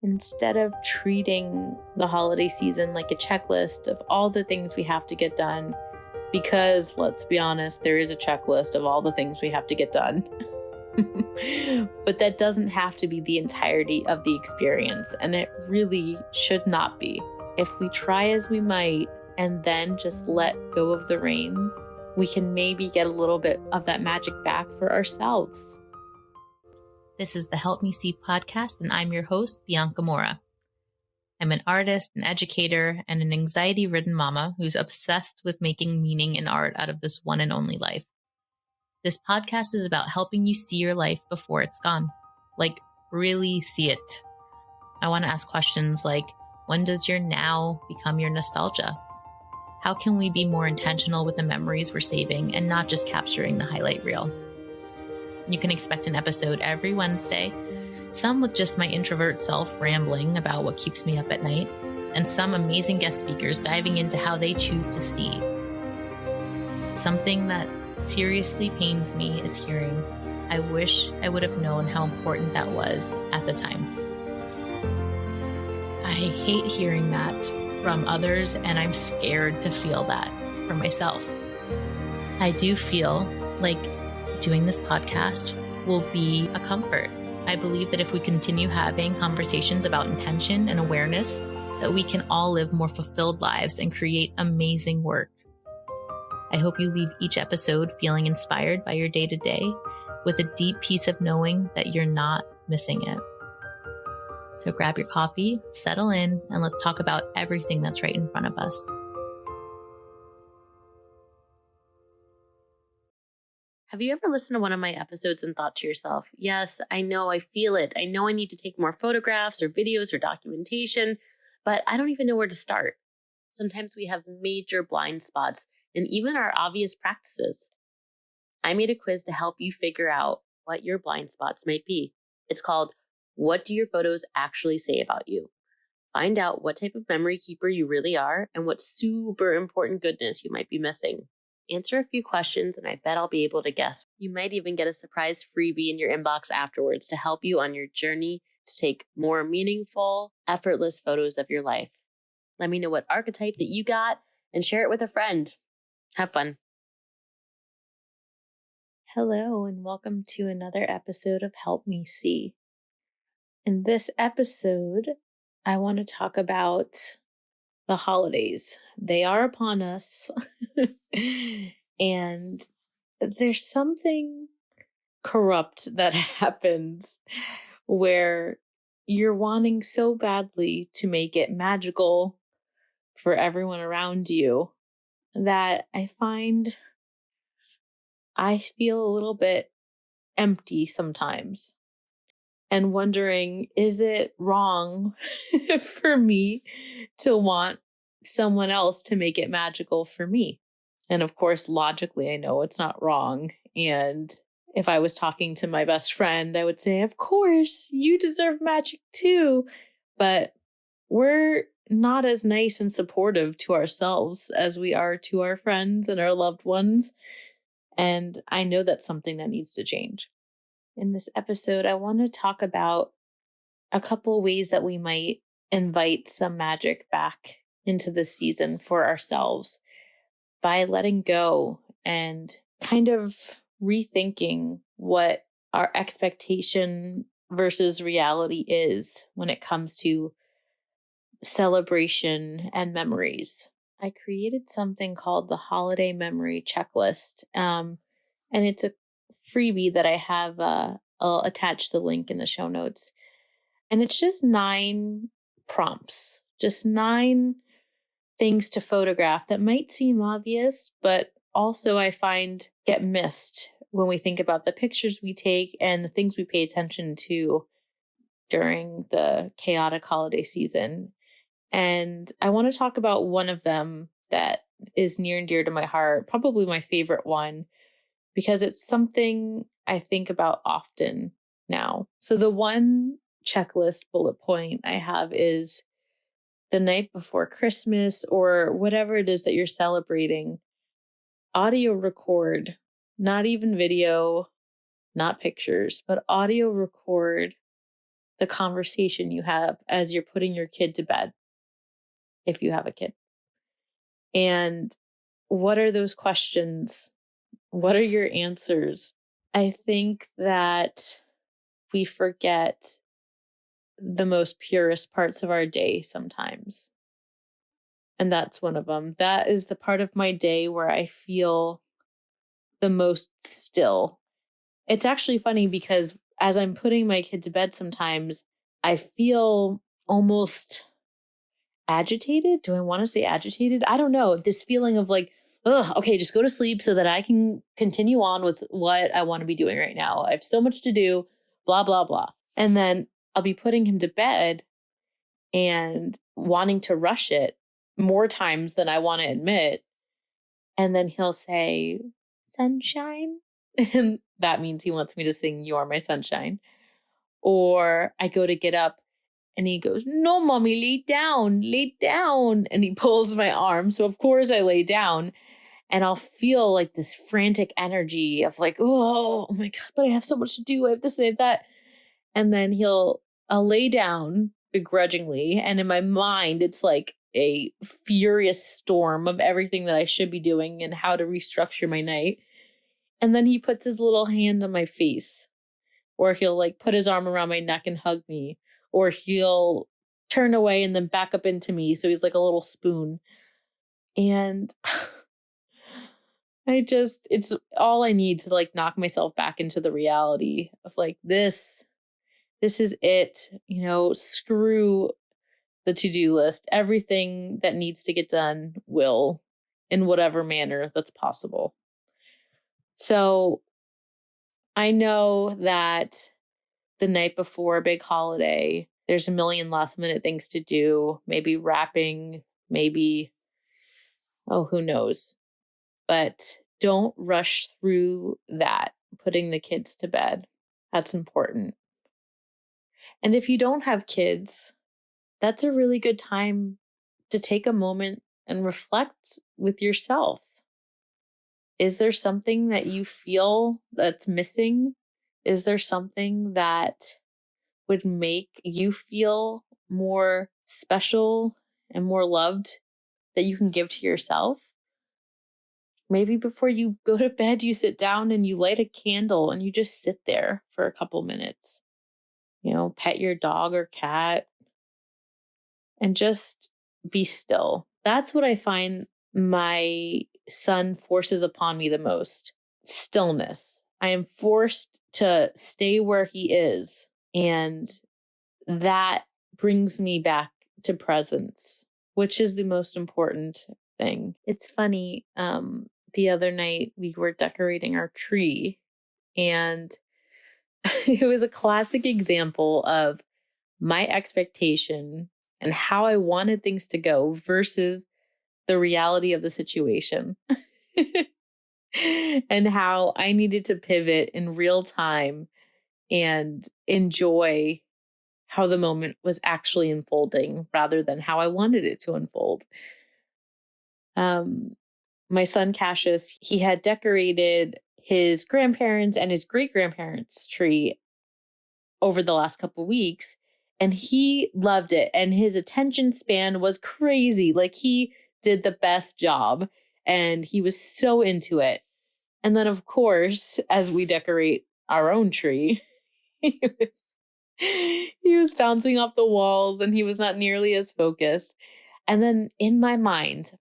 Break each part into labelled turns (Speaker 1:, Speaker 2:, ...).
Speaker 1: instead of treating the holiday season like a checklist of all the things we have to get done, because let's be honest, there is a checklist of all the things we have to get done. But that doesn't have to be the entirety of the experience, and it really should not be. If we try as we might and then just let go of the reins, we can maybe get a little bit of that magic back for ourselves. This is the Help Me See podcast, and I'm your host, BIANCA MORRA. I'm an artist, an educator, and an anxiety-ridden mama who's obsessed with making meaning and art out of this one and only life. This podcast is about helping you see your life before it's gone. Like, really see it. I want to ask questions like, when does your now become your nostalgia? How can we be more intentional with the memories we're saving and not just capturing the highlight reel? You can expect an episode every Wednesday, some with just my introvert self rambling about what keeps me up at night, and some amazing guest speakers diving into how they choose to see. Something that seriously pains me is hearing, I wish I would have known how important that was at the time. I hate hearing that from others, and I'm scared to feel that for myself. I do feel like doing this podcast will be a comfort. I believe that if we continue having conversations about intention and awareness, that we can all live more fulfilled lives and create amazing work. I hope you leave each episode feeling inspired by your day-to-day with a deep peace of knowing that you're not missing it. So grab your coffee, settle in, and let's talk about everything that's right in front of us. Have you ever listened to one of my episodes and thought to yourself, yes, I know, I feel it. I know I need to take more photographs or videos or documentation, but I don't even know where to start. Sometimes we have major blind spots and even our obvious practices. I made a quiz to help you figure out what your blind spots might be. It's called, What Do Your Photos Actually Say About You? Find out what type of memory keeper you really are and what super important goodness you might be missing. Answer a few questions and I bet I'll be able to guess. You might even get a surprise freebie in your inbox afterwards to help you on your journey to take more meaningful, effortless photos of your life. Let me know what archetype that you got and share it with a friend. Have fun. Hello, and welcome to another episode of Help Me See. In this episode, I want to talk about the holidays. They are upon us, and there's something corrupt that happens where you're wanting so badly to make it magical for everyone around you that I find I feel a little bit empty sometimes and wondering, is it wrong for me to want someone else to make it magical for me? And of course, logically, I know it's not wrong. And if I was talking to my best friend, I would say, of course, you deserve magic too. But we're not as nice and supportive to ourselves as we are to our friends and our loved ones. And I know that's something that needs to change. In this episode, I want to talk about a couple ways that we might invite some magic back into the season for ourselves by letting go and kind of rethinking what our expectation versus reality is when it comes to celebration and memories. I created something called the Holiday Memory Checklist, and it's a freebie that I have. I'll attach the link in the show notes. And it's just 9 prompts, just 9 things to photograph that might seem obvious, but also I find get missed when we think about the pictures we take and the things we pay attention to during the chaotic holiday season. And I want to talk about one of them that is near and dear to my heart, probably my favorite one, because it's something I think about often now. So the one checklist bullet point I have is the night before Christmas or whatever it is that you're celebrating, audio record, not even video, not pictures, but audio record the conversation you have as you're putting your kid to bed, if you have a kid. And what are those questions? What are your answers? I think that we forget the most purest parts of our day sometimes. And that's one of them. That is the part of my day where I feel the most still. It's actually funny because as I'm putting my kid to bed sometimes, I feel almost agitated. Do I want to say agitated? I don't know. This feeling of like, ugh, okay, just go to sleep so that I can continue on with what I want to be doing right now. I have so much to do, blah, blah, blah. And then I'll be putting him to bed and wanting to rush it more times than I want to admit. And then he'll say, sunshine. And that means he wants me to sing You Are My Sunshine. Or I go to get up and he goes, no, mommy, lay down, lay down. And he pulls my arm. So of course I lay down and I'll feel like this frantic energy of like, oh my God, but I have so much to do. I have this, I have that. And then I'll lay down begrudgingly. And in my mind, it's like a furious storm of everything that I should be doing and how to restructure my night. And then he puts his little hand on my face, or he'll like put his arm around my neck and hug me, or he'll turn away and then back up into me. So he's like a little spoon. And it's all I need to like knock myself back into the reality of like, this is it, screw the to-do list. Everything that needs to get done will, in whatever manner that's possible. So I know that the night before a big holiday, there's a million last minute things to do, maybe wrapping, maybe, who knows. But don't rush through that, putting the kids to bed. That's important. And if you don't have kids, that's a really good time to take a moment and reflect with yourself. Is there something that you feel that's missing? Is there something that would make you feel more special and more loved that you can give to yourself? Maybe before you go to bed, you sit down and you light a candle and you just sit there for a couple minutes. Pet your dog or cat and just be still. That's what I find my son forces upon me the most. Stillness. I am forced to stay where he is. And that brings me back to presence, which is the most important thing. It's funny. The other night we were decorating our tree, and it was a classic example of my expectation and how I wanted things to go versus the reality of the situation. And how I needed to pivot in real time and enjoy how the moment was actually unfolding rather than how I wanted it to unfold. My son Cassius, he had decorated his grandparents' and his great-grandparents' tree over the last couple weeks, and he loved it. And his attention span was crazy. Like, he did the best job and he was so into it. And then, of course, as we decorate our own tree, he was bouncing off the walls and he was not nearly as focused. And then in my mind,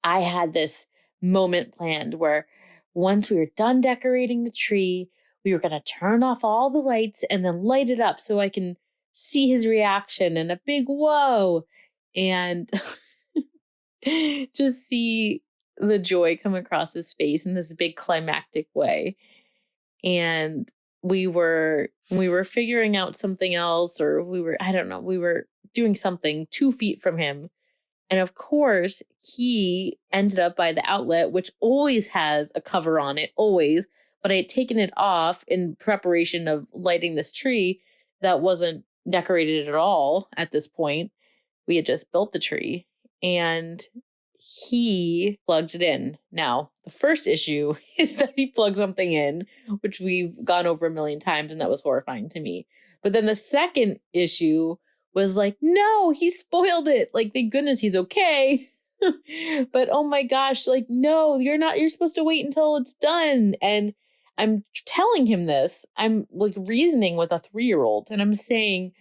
Speaker 1: I had this moment planned where once we were done decorating the tree, we were going to turn off all the lights and then light it up so I can see his reaction and a big whoa, and just see the joy come across his face in this big climactic way. And we were figuring out something else, or we were doing something 2 feet from him. And of course, he ended up by the outlet, which always has a cover on it, always. But I had taken it off in preparation of lighting this tree that wasn't decorated at all at this point. We had just built the tree and he plugged it in. Now, the first issue is that he plugged something in, which we've gone over a million times, and that was horrifying to me. But then the second issue was like, no, he spoiled it. Like, thank goodness he's okay. But oh my gosh, like, no, you're supposed to wait until it's done. And I'm telling him this. I'm like reasoning with a 3-year-old and I'm saying,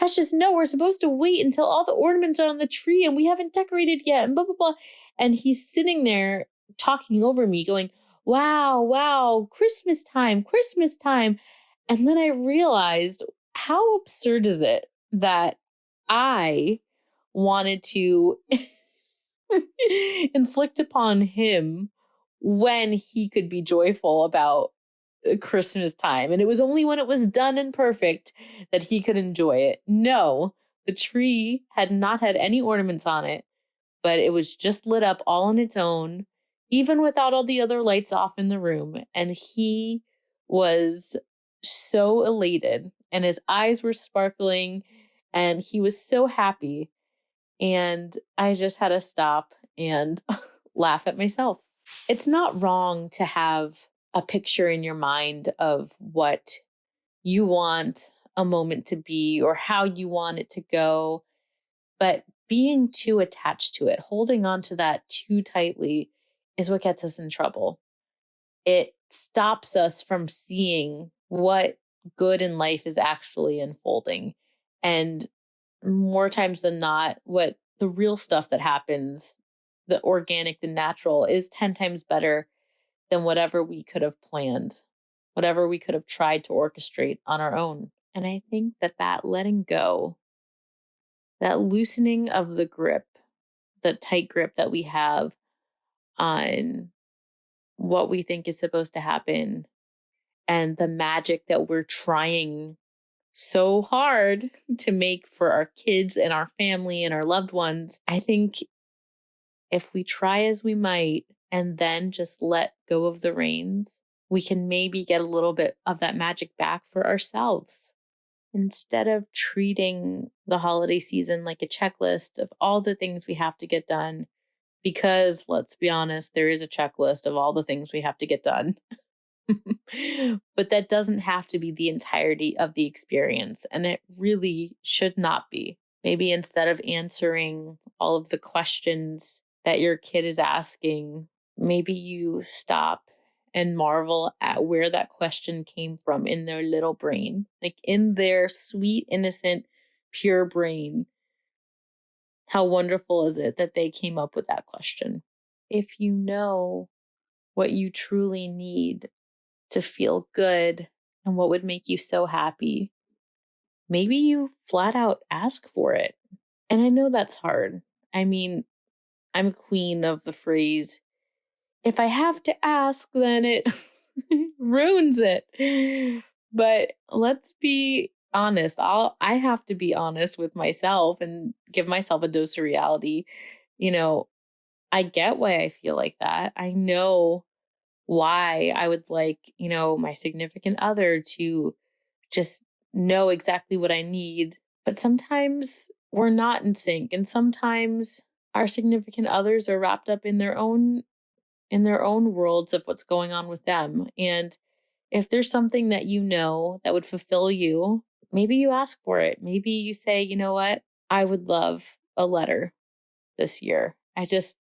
Speaker 1: gosh, just no, we're supposed to wait until all the ornaments are on the tree and we haven't decorated yet and blah, blah, blah. And he's sitting there talking over me going, wow, Christmas time, Christmas time. And then I realized, how absurd is it that I wanted to inflict upon him when he could be joyful about Christmas time. And it was only when it was done and perfect that he could enjoy it. No, the tree had not had any ornaments on it, but it was just lit up all on its own, even without all the other lights off in the room. And he was so elated and his eyes were sparkling and he was so happy. And I just had to stop and laugh at myself. It's not wrong to have a picture in your mind of what you want a moment to be or how you want it to go. But being too attached to it, holding on to that too tightly is what gets us in trouble. It stops us from seeing what good in life is actually unfolding. And more times than not, what the real stuff that happens, the organic, the natural, is 10 times better than whatever we could have planned, whatever we could have tried to orchestrate on our own. And I think that letting go, that loosening of the grip, the tight grip that we have on what we think is supposed to happen and the magic that we're trying so hard to make for our kids and our family and our loved ones. I think if we try as we might and then just let go of the reins, we can maybe get a little bit of that magic back for ourselves. Instead of treating the holiday season like a checklist of all the things we have to get done, because let's be honest, there is a checklist of all the things we have to get done. But that doesn't have to be the entirety of the experience, and it really should not be. Maybe instead of answering all of the questions that your kid is asking, maybe you stop and marvel at where that question came from in their little brain, like in their sweet, innocent, pure brain. How wonderful is it that they came up with that question? If you know what you truly need to feel good and what would make you so happy, maybe you flat out ask for it. And I know that's hard. I mean, I'm queen of the phrase, if I have to ask, then it ruins it. But let's be honest. I have to be honest with myself and give myself a dose of reality. I get why I feel like that. I know why I would like, my significant other to just know exactly what I need. But sometimes we're not in sync. And sometimes our significant others are wrapped up in their own worlds of what's going on with them. And if there's something that that would fulfill you, maybe you ask for it. Maybe you say, you know what? I would love a letter this year. I just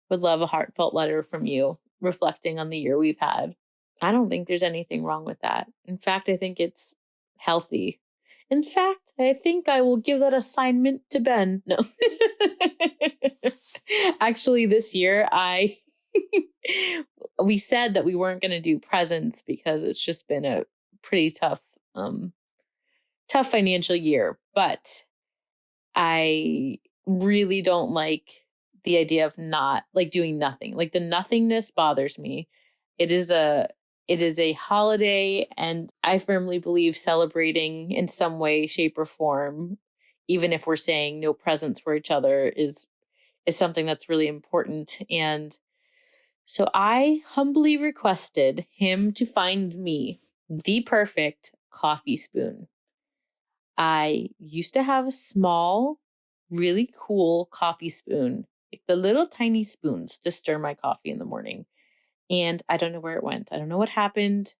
Speaker 1: would love a heartfelt letter from you reflecting on the year we've had. I don't think there's anything wrong with that. In fact, I think it's healthy. In fact, I think I will give that assignment to Ben. No. Actually, this year, we said that we weren't going to do presents because it's just been a pretty tough financial year. But I really don't like the idea of not like doing nothing. Like the nothingness bothers me. It is a holiday, and I firmly believe celebrating in some way, shape, or form, even if we're saying no presents for each other, is something that's really important. And so I humbly requested him to find me the perfect coffee spoon. I used to have a small, really cool coffee spoon, like the little tiny spoons to stir my coffee in the morning. And I don't know where it went. I don't know what happened.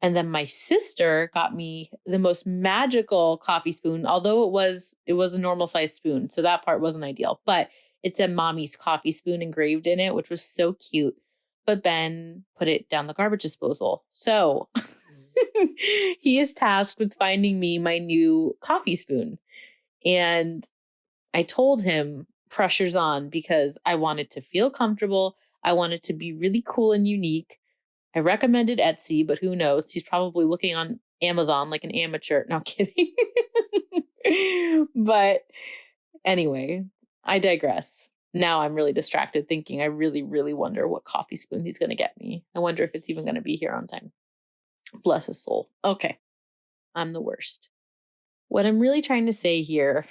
Speaker 1: And then my sister got me the most magical coffee spoon, although it was a normal sized spoon. So that part wasn't ideal, but it said mommy's coffee spoon engraved in it, which was so cute. But Ben put it down the garbage disposal. So he is tasked with finding me my new coffee spoon. And I told him pressure's on because I wanted to feel comfortable. I wanted to be really cool and unique. I recommended Etsy, but who knows? He's probably looking on Amazon like an amateur. No, I'm kidding. But anyway, I digress. Now I'm really distracted thinking I really, really wonder what coffee spoon he's going to get me. I wonder if it's even going to be here on time. Bless his soul. Okay. I'm the worst. What I'm really trying to say here,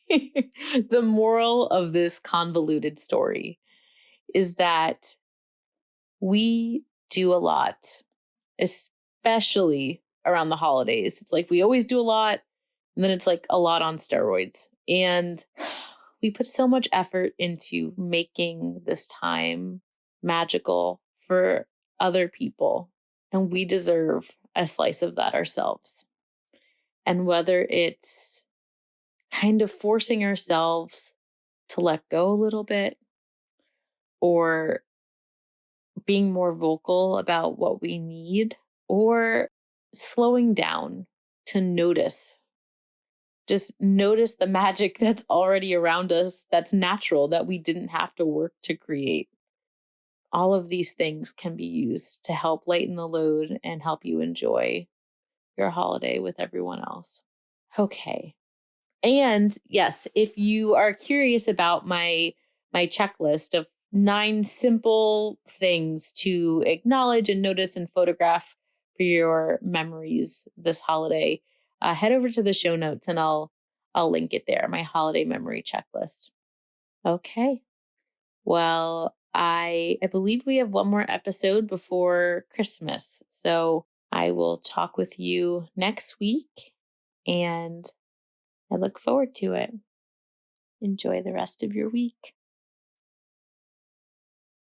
Speaker 1: the moral of this convoluted story is that we do a lot, especially around the holidays. It's like we always do a lot, and then it's like a lot on steroids. And we put so much effort into making this time magical for other people, and we deserve a slice of that ourselves. And whether it's kind of forcing ourselves to let go a little bit, or being more vocal about what we need, or slowing down to notice. Just notice the magic that's already around us, that's natural, that we didn't have to work to create. All of these things can be used to help lighten the load and help you enjoy your holiday with everyone else. Okay. And yes, if you are curious about my checklist of 9 simple things to acknowledge and notice and photograph for your memories this holiday, head over to the show notes and I'll link it there, my holiday memory checklist. Okay. Well, I believe we have one more episode before Christmas. So I will talk with you next week, and I look forward to it. Enjoy the rest of your week.